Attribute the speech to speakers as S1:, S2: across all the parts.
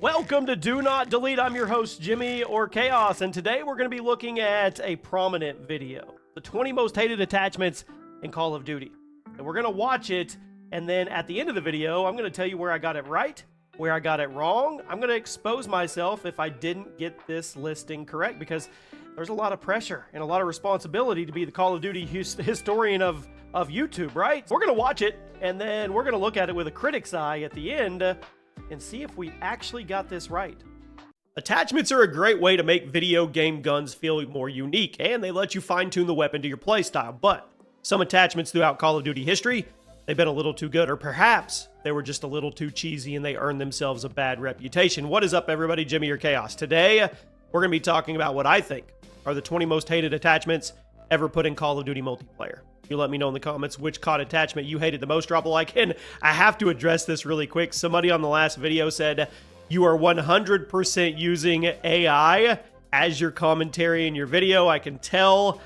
S1: Welcome to Do Not Delete. I'm your host, Jimmy or Chaos, and today we're going to be looking at a prominent video, the 20 most hated attachments in Call of Duty. And we're going to watch it, and then at the end of the video, I'm going to tell you where I got it right, where I got it wrong. I'm going to expose myself if I didn't get this listing correct, because there's a lot of pressure and a lot of responsibility to be the Call of Duty historian of YouTube, right? So we're going to watch it, and then we're going to look at it with a critic's eye at the end, and see if we actually got this right. Attachments are a great way to make video game guns feel more unique, and they let you fine-tune the weapon to your playstyle, but some attachments throughout Call of Duty history, they've been a little too good, or perhaps they were just a little too cheesy and they earned themselves a bad reputation. What is up, everybody? Jimmy or Chaos. Today, we're going to be talking about what I think are the 20 most hated attachments ever put in Call of Duty multiplayer. You let me know in the comments which COD attachment you hated the most. Drop a like, and I have to address this really quick. Somebody on the last video said you are 100% using AI as your commentary in your video. I can tell.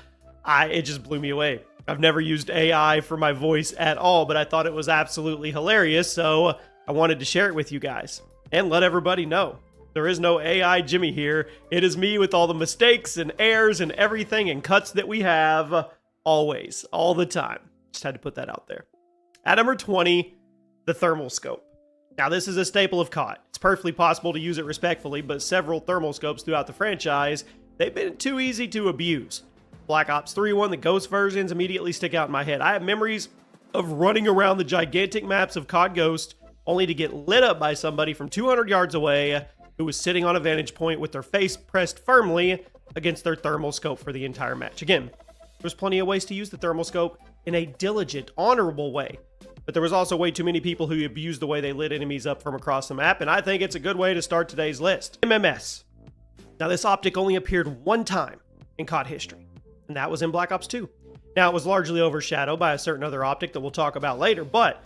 S1: It just blew me away. I've never used AI for my voice at all, but I thought it was absolutely hilarious, so I wanted to share it with you guys and let everybody know. There is no AI Jimmy here. It is me with all the mistakes and errors and everything and cuts that we have. Always, all the time. Just had to put that out there. At number 20, the thermal scope. Now, this is a staple of COD. It's perfectly possible to use it respectfully, but several thermal scopes throughout the franchise, they've been too easy to abuse. Black Ops 3 1, the Ghost versions immediately stick out in my head. I have memories of running around the gigantic maps of COD Ghost only to get lit up by somebody from 200 yards away who was sitting on a vantage point with their face pressed firmly against their thermal scope for the entire match. Again, there's plenty of ways to use the thermal scope in a diligent, honorable way. But there was also way too many people who abused the way they lit enemies up from across the map, and I think it's a good way to start today's list. MMS. Now, this optic only appeared one time in COD history, and that was in Black Ops 2. Now, it was largely overshadowed by a certain other optic that we'll talk about later, but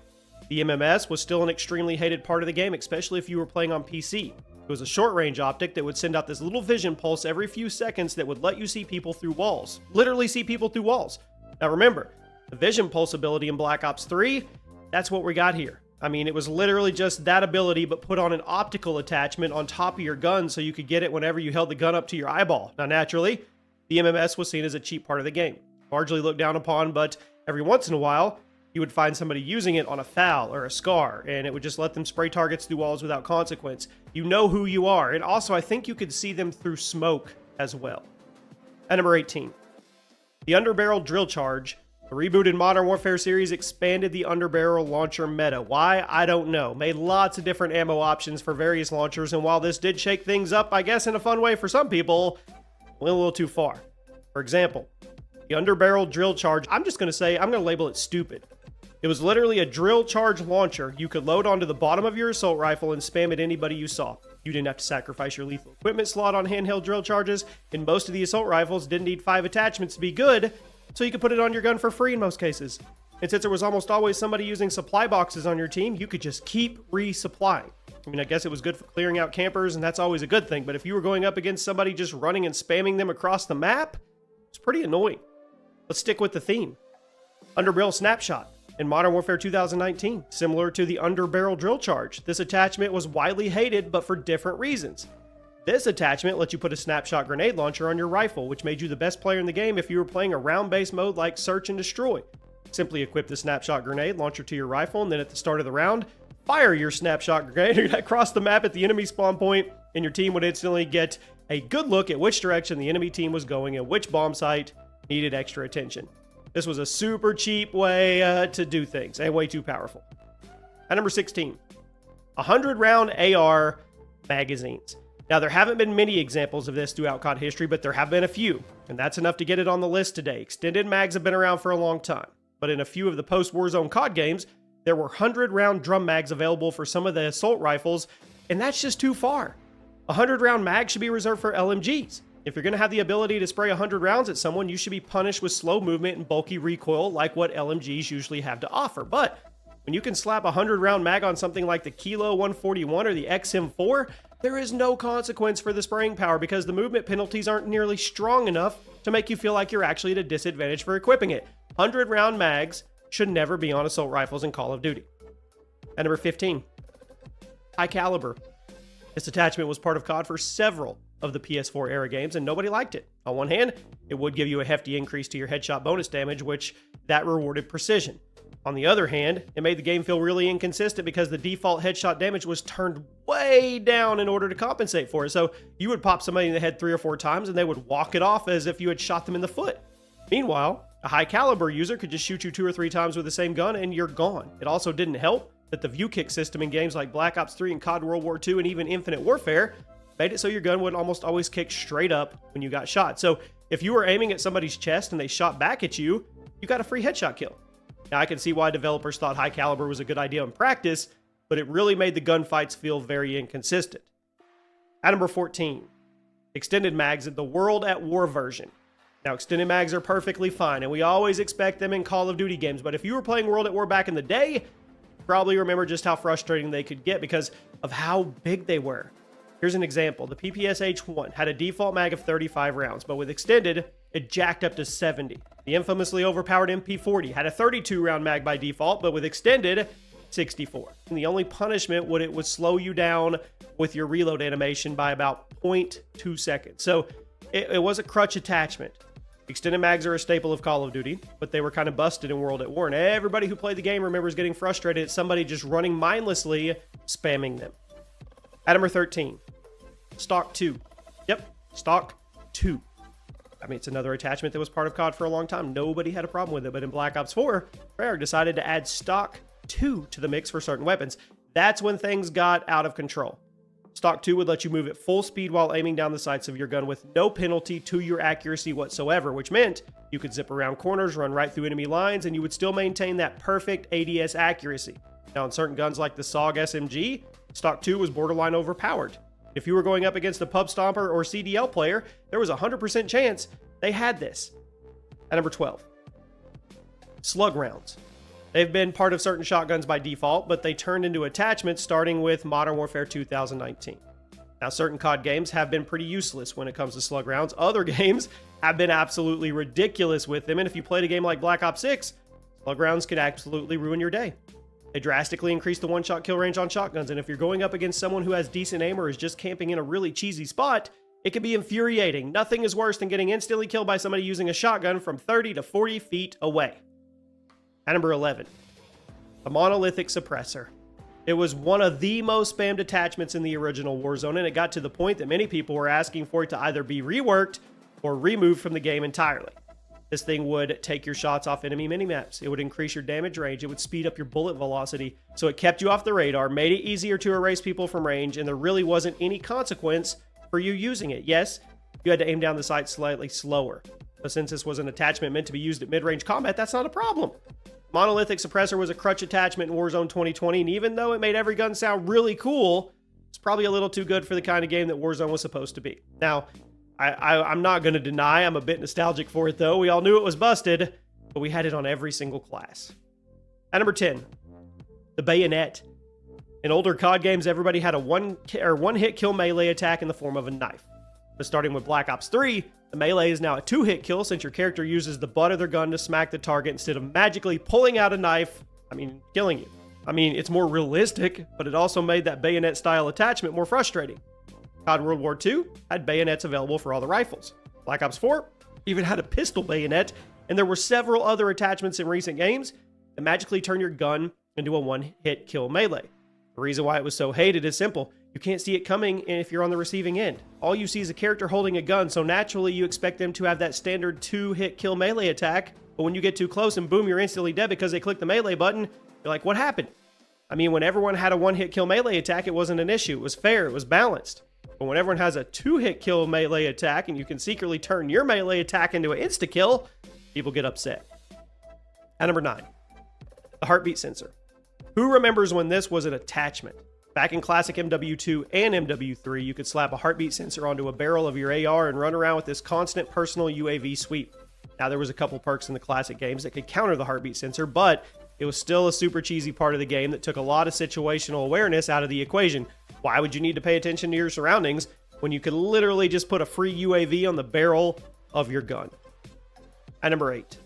S1: the MMS was still an extremely hated part of the game, especially if you were playing on PC. It was a short-range optic that would send out this little vision pulse every few seconds that would let you see people through walls. Literally see people through walls. Now remember, the vision pulse ability in Black Ops 3, that's what we got here. I mean, it was literally just that ability, but put on an optical attachment on top of your gun so you could get it whenever you held the gun up to your eyeball. Now naturally, the MMS was seen as a cheap part of the game. Largely looked down upon, but every once in a while, you would find somebody using it on a FAL or a SCAR, and it would just let them spray targets through walls without consequence. You know who you are, and also I think you could see them through smoke as well. At number 18, the underbarrel drill charge. The rebooted Modern Warfare series expanded the underbarrel launcher meta. Why? I don't know. Made lots of different ammo options for various launchers, and while this did shake things up, I guess in a fun way for some people, went a little too far. For example, the underbarrel drill charge, I'm just going to say, I'm going to label it stupid. It was literally a drill charge launcher you could load onto the bottom of your assault rifle and spam at anybody you saw. You didn't have to sacrifice your lethal equipment slot on handheld drill charges, and most of the assault rifles didn't need 5 attachments to be good, so you could put it on your gun for free in most cases. And since there was almost always somebody using supply boxes on your team, you could just keep resupplying. I mean, I guess it was good for clearing out campers, and that's always a good thing, but if you were going up against somebody just running and spamming them across the map, it's pretty annoying. Let's stick with the theme. Underbarrel snapshot. In Modern Warfare 2019, similar to the underbarrel drill charge, this attachment was widely hated, but for different reasons. This attachment lets you put a snapshot grenade launcher on your rifle, which made you the best player in the game if you were playing a round-based mode like Search and Destroy. Simply equip the snapshot grenade launcher to your rifle, and then at the start of the round, fire your snapshot grenade across the map at the enemy spawn point, and your team would instantly get a good look at which direction the enemy team was going and which bomb site needed extra attention. This was a super cheap way to do things, and way too powerful. At number 16, 100-round AR magazines. Now, there haven't been many examples of this throughout COD history, but there have been a few, and that's enough to get it on the list today. Extended mags have been around for a long time, but in a few of the post-Warzone COD games, there were 100-round drum mags available for some of the assault rifles, and that's just too far. A 100-round mag should be reserved for LMGs. If you're going to have the ability to spray 100 rounds at someone, you should be punished with slow movement and bulky recoil like what LMGs usually have to offer. But when you can slap a 100-round mag on something like the Kilo 141 or the XM4, there is no consequence for the spraying power because the movement penalties aren't nearly strong enough to make you feel like you're actually at a disadvantage for equipping it. 100-round mags should never be on assault rifles in Call of Duty. At number 15, high caliber. This attachment was part of COD for several of the PS4 era games, and nobody liked it. On one hand, it would give you a hefty increase to your headshot bonus damage, which that rewarded precision. On the other hand, it made the game feel really inconsistent because the default headshot damage was turned way down in order to compensate for it. So you would pop somebody in the head 3 or 4 times and they would walk it off as if you had shot them in the foot. Meanwhile, a high caliber user could just shoot you 2 or 3 times with the same gun and you're gone. It also didn't help that the view kick system in games like Black Ops 3 and COD World War II and even Infinite Warfare made it so your gun would almost always kick straight up when you got shot. So if you were aiming at somebody's chest and they shot back at you, you got a free headshot kill. Now, I can see why developers thought high caliber was a good idea in practice, but it really made the gunfights feel very inconsistent. At number 14, extended mags in the World at War version. Now, extended mags are perfectly fine, and we always expect them in Call of Duty games, but if you were playing World at War back in the day, you probably remember just how frustrating they could get because of how big they were. Here's an example. The PPS-H1 had a default mag of 35 rounds, but with extended, it jacked up to 70. The infamously overpowered MP40 had a 32-round mag by default, but with extended, 64. And the only punishment would slow you down with your reload animation by about 0.2 seconds. So it was a crutch attachment. Extended mags are a staple of Call of Duty, but they were kind of busted in World at War, and everybody who played the game remembers getting frustrated at somebody just running mindlessly, spamming them. At number 13, Stock 2. Yep, Stock 2. I mean, it's another attachment that was part of COD for a long time. Nobody had a problem with it, but in Black Ops 4, Treyarch decided to add Stock 2 to the mix for certain weapons. That's when things got out of control. Stock 2 would let you move at full speed while aiming down the sights of your gun with no penalty to your accuracy whatsoever, which meant you could zip around corners, run right through enemy lines, and you would still maintain that perfect ADS accuracy. Now, in certain guns like the SOG SMG, Stock 2 was borderline overpowered. If you were going up against a pub stomper or CDL player, there was a 100% chance they had this. At number 12, slug rounds. They've been part of certain shotguns by default, but they turned into attachments starting with Modern Warfare 2019. Now, certain COD games have been pretty useless when it comes to slug rounds. Other games have been absolutely ridiculous with them, and if you played a game like Black Ops 6, slug rounds could absolutely ruin your day. They drastically increase the one-shot kill range on shotguns, and if you're going up against someone who has decent aim or is just camping in a really cheesy spot, it can be infuriating. Nothing is worse than getting instantly killed by somebody using a shotgun from 30 to 40 feet away. At number 11, the monolithic suppressor. It was one of the most spammed attachments in the original Warzone, and it got to the point that many people were asking for it to either be reworked or removed from the game entirely. This thing would take your shots off enemy minimaps. It would increase your damage range. It would speed up your bullet velocity. So it kept you off the radar, made it easier to erase people from range, and there really wasn't any consequence for you using it. Yes, you had to aim down the sight slightly slower. But since this was an attachment meant to be used at mid-range combat, that's not a problem. Monolithic Suppressor was a crutch attachment in Warzone 2020, and even though it made every gun sound really cool, it's probably a little too good for the kind of game that Warzone was supposed to be. Now, I'm not going to deny I'm a bit nostalgic for it, though. We all knew it was busted, but we had it on every single class. At number 10, the Bayonet. In older COD games, everybody had a one-hit kill melee attack in the form of a knife. But starting with Black Ops 3, the melee is now a 2-hit kill since your character uses the butt of their gun to smack the target instead of magically pulling out a knife, killing you. It's more realistic, but it also made that bayonet-style attachment more frustrating. COD World War II had bayonets available for all the rifles. Black Ops 4 even had a pistol bayonet, and there were several other attachments in recent games that magically turn your gun into a one-hit kill melee. The reason why it was so hated is simple. You can't see it coming if you're on the receiving end. All you see is a character holding a gun, so naturally you expect them to have that standard 2-hit kill melee attack, but when you get too close and boom, you're instantly dead because they clicked the melee button, you're like, what happened? When everyone had a one-hit kill melee attack, it wasn't an issue. It was fair. It was balanced. But when everyone has a 2-hit kill melee attack and you can secretly turn your melee attack into an insta-kill, people get upset. At number 9, the heartbeat sensor. Who remembers when this was an attachment? Back in classic MW2 and MW3, you could slap a heartbeat sensor onto a barrel of your AR and run around with this constant personal UAV sweep. Now, there was a couple perks in the classic games that could counter the heartbeat sensor, but it was still a super cheesy part of the game that took a lot of situational awareness out of the equation. Why would you need to pay attention to your surroundings when you could literally just put a free UAV on the barrel of your gun? At number 8,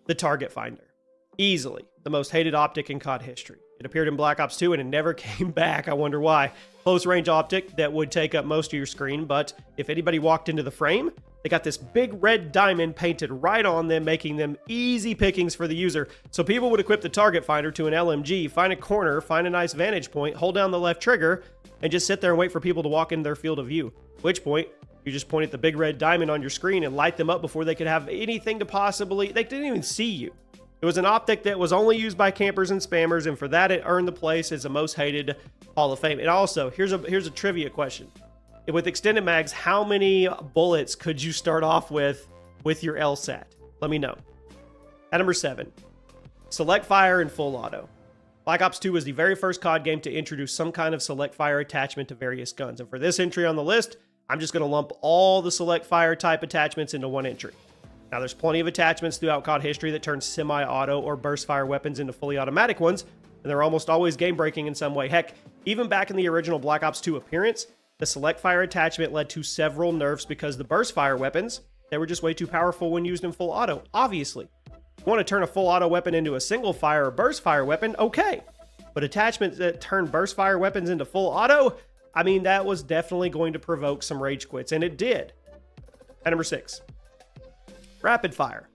S1: the target finder. Easily the most hated optic in COD history. It appeared in Black Ops 2 and it never came back. I wonder why. close range optic that would take up most of your screen, but if anybody walked into the frame, they got this big red diamond painted right on them, making them easy pickings for the user. So people would equip the target finder to an LMG, find a corner, find a nice vantage point, hold down the left trigger, and just sit there and wait for people to walk into their field of view. At which point, you just point at the big red diamond on your screen and light them up before they could have anything to possibly... They didn't even see you. It was an optic that was only used by campers and spammers, and for that, it earned the place as the most hated Hall of Fame. And also, here's a trivia question. With extended mags, how many bullets could you start off with your LSAT? Let me know. At number 7, select fire and full auto. Black Ops 2 was the very first COD game to introduce some kind of select fire attachment to various guns. And for this entry on the list, I'm just going to lump all the select fire type attachments into one entry. Now, there's plenty of attachments throughout COD history that turn semi-auto or burst fire weapons into fully automatic ones, and they're almost always game-breaking in some way. Heck, even back in the original Black Ops 2 appearance, the select fire attachment led to several nerfs because the burst fire weapons, they were just way too powerful when used in full auto, obviously. You want to turn a full auto weapon into a single fire or burst fire weapon, okay. But attachments that turn burst fire weapons into full auto, I mean, that was definitely going to provoke some rage quits, and it did. At number 6, rapid fire.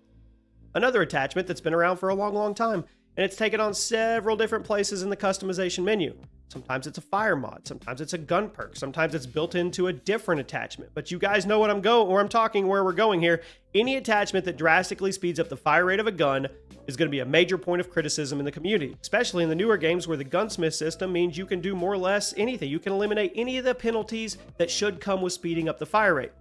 S1: Another attachment that's been around for a long, long time, and it's taken on several different places in the customization menu. Sometimes it's a fire mod, sometimes it's a gun perk, sometimes it's built into a different attachment. But you guys know where we're going here. Any attachment that drastically speeds up the fire rate of a gun is going to be a major point of criticism in the community, especially in the newer games where the gunsmith system means you can do more or less anything. You can eliminate any of the penalties that should come with speeding up the fire rate.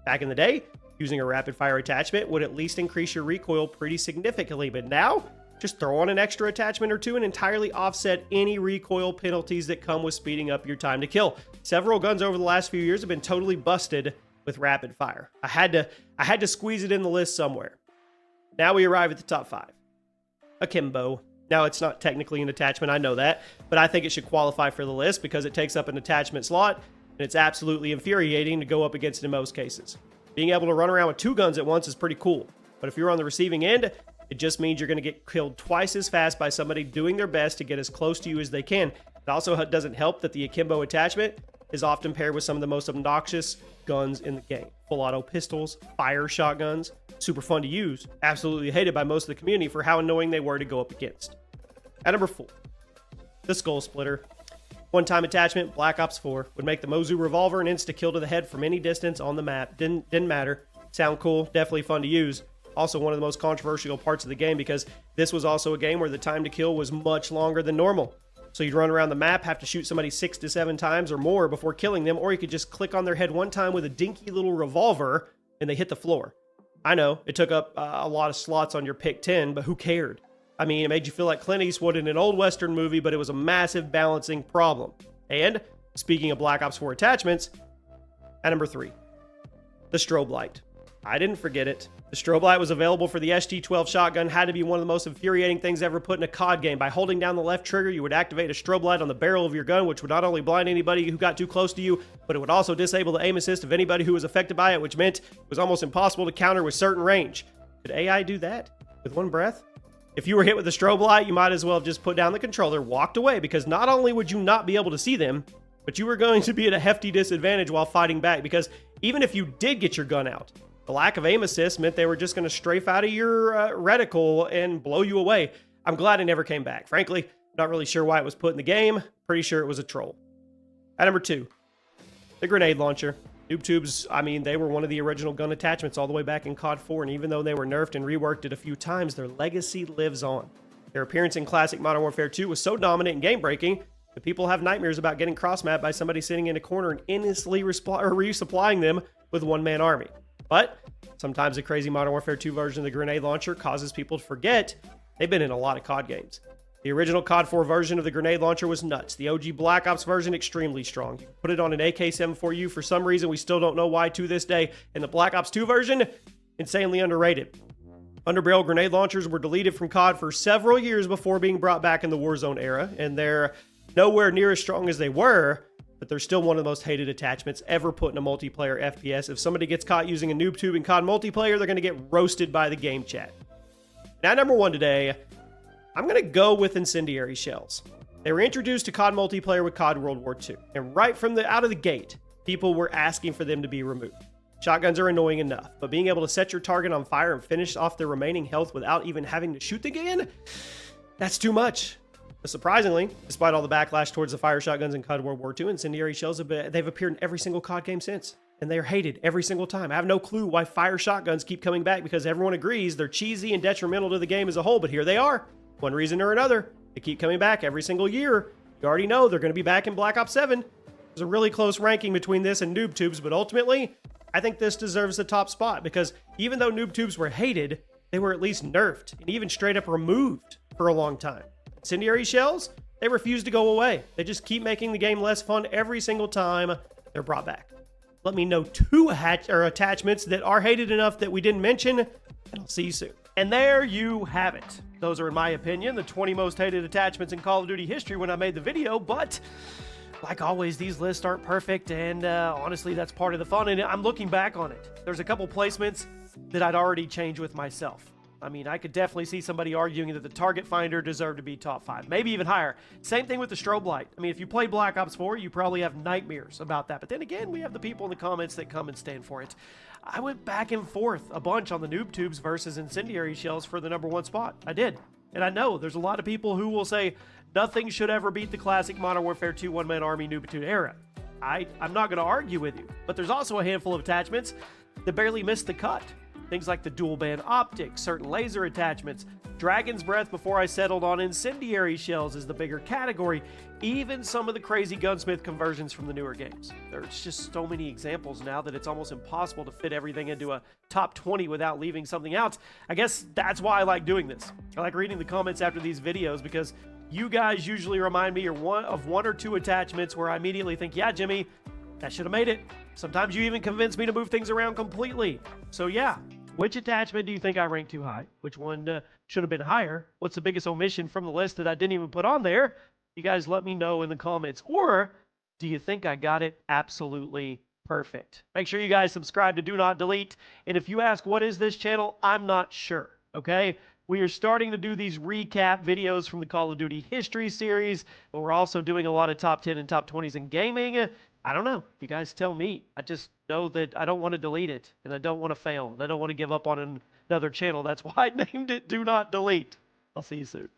S1: Back in the day, using a rapid fire attachment would at least increase your recoil pretty significantly, but now, just throw on an extra attachment or two and entirely offset any recoil penalties that come with speeding up your time to kill. Several guns over the last few years have been totally busted with rapid fire. I had to squeeze it in the list somewhere. Now we arrive at the top 5. Akimbo. Now, it's not technically an attachment, I know that, but I think it should qualify for the list because it takes up an attachment slot, and it's absolutely infuriating to go up against in most cases. Being able to run around with 2 guns at once is pretty cool, but if you're on the receiving end, it just means you're going to get killed twice as fast by somebody doing their best to get as close to you as they can. It also doesn't help that the Akimbo attachment is often paired with some of the most obnoxious guns in the game. Full auto pistols, fire shotguns, super fun to use, absolutely hated by most of the community for how annoying they were to go up against. At number 4, the Skull Splitter. One-time attachment, Black Ops 4, would make the Mozu revolver an insta-kill to the head from any distance on the map. Didn't matter. Sound cool, definitely fun to use. Also one of the most controversial parts of the game because this was also a game where the time to kill was much longer than normal. So you'd run around the map, have to shoot somebody 6 to 7 times or more before killing them, or you could just click on their head one time with a dinky little revolver and they hit the floor. I know, it took up a lot of slots on your pick 10, but who cared? I mean, it made you feel like Clint Eastwood in an old Western movie, but it was a massive balancing problem. And, speaking of Black Ops 4 attachments, at number 3, the strobe light. I didn't forget it. The strobe light was available for the SG-12 shotgun, had to be one of the most infuriating things ever put in a COD game. By holding down the left trigger, you would activate a strobe light on the barrel of your gun, which would not only blind anybody who got too close to you, but it would also disable the aim assist of anybody who was affected by it, which meant it was almost impossible to counter with certain range. Did AI do that with one breath? If you were hit with a strobe light, you might as well have just put down the controller, walked away, because not only would you not be able to see them, but you were going to be at a hefty disadvantage while fighting back, because even if you did get your gun out, the lack of aim assist meant they were just going to strafe out of your reticle and blow you away. I'm glad it never came back. Frankly, not really sure why it was put in the game. Pretty sure it was a troll. At number 2, the grenade launcher. Noob tubes, I mean, they were one of the original gun attachments all the way back in COD 4, and even though they were nerfed and reworked it a few times, their legacy lives on. Their appearance in classic Modern Warfare 2 was so dominant and game-breaking that people have nightmares about getting cross-mapped by somebody sitting in a corner and endlessly resupplying them with one-man army. But sometimes the crazy Modern Warfare 2 version of the grenade launcher causes people to forget they've been in a lot of COD games. The original COD 4 version of the grenade launcher was nuts. The OG Black Ops version, extremely strong. You put it on an AK-74U for some reason, we still don't know why to this day. And the Black Ops 2 version, insanely underrated. Underbarrel grenade launchers were deleted from COD for several years before being brought back in the Warzone era, and they're nowhere near as strong as they were, but they're still one of the most hated attachments ever put in a multiplayer FPS. If somebody gets caught using a noob tube in COD multiplayer, they're going to get roasted by the game chat. Now, number 1 today, I'm going to go with incendiary shells. They were introduced to COD multiplayer with COD World War II, and right from the out of the gate, people were asking for them to be removed. Shotguns are annoying enough, but being able to set your target on fire and finish off their remaining health without even having to shoot again, that's too much. But surprisingly, despite all the backlash towards the fire shotguns in COD World War II, incendiary shells they've appeared in every single COD game since, and they're hated every single time. I have no clue why fire shotguns keep coming back, because everyone agrees they're cheesy and detrimental to the game as a whole, but here they are. One reason or another, they keep coming back every single year. You already know they're going to be back in Black Ops 7. There's a really close ranking between this and Noob Tubes, but ultimately, I think this deserves the top spot, because even though Noob Tubes were hated, they were at least nerfed and even straight up removed for a long time. Incendiary shells, they refuse to go away. They just keep making the game less fun every single time they're brought back. Let me know 2 attachments that are hated enough that we didn't mention, and I'll see you soon. And there you have it. Those are, in my opinion, the 20 most hated attachments in Call of Duty history when I made the video, but like always, these lists aren't perfect, and honestly, that's part of the fun, and I'm looking back on it. There's a couple placements that I'd already changed with myself. I mean, I could definitely see somebody arguing that the target finder deserved to be top 5, maybe even higher. Same thing with the strobe light. I mean, if you played Black Ops 4, you probably have nightmares about that. But then again, we have the people in the comments that come and stand for it. I went back and forth a bunch on the Noob Tubes versus Incendiary Shells for the #1 spot. I did. And I know there's a lot of people who will say nothing should ever beat the classic Modern Warfare 2 one-man army Noob Tube era. I'm not going to argue with you. But there's also a handful of attachments that barely missed the cut. Things like the dual band optics, certain laser attachments, Dragon's Breath before I settled on incendiary shells is the bigger category, even some of the crazy gunsmith conversions from the newer games. There's just so many examples now that it's almost impossible to fit everything into a top 20 without leaving something out. I guess that's why I like doing this. I like reading the comments after these videos because you guys usually remind me of one or two attachments where I immediately think, yeah, Jimmy, that should have made it. Sometimes you even convince me to move things around completely. So yeah. Which attachment do you think I ranked too high? Which one should have been higher? What's the biggest omission from the list that I didn't even put on there? You guys let me know in the comments. Or do you think I got it absolutely perfect? Make sure you guys subscribe to Do Not Delete. And if you ask, what is this channel? I'm not sure, okay? We are starting to do these recap videos from the Call of Duty history series, but we're also doing a lot of top 10 and top 20s in gaming. I don't know. You guys tell me. I just know that I don't want to delete it, and I don't want to fail, and I don't want to give up on another channel. That's why I named it Do Not Delete. I'll see you soon.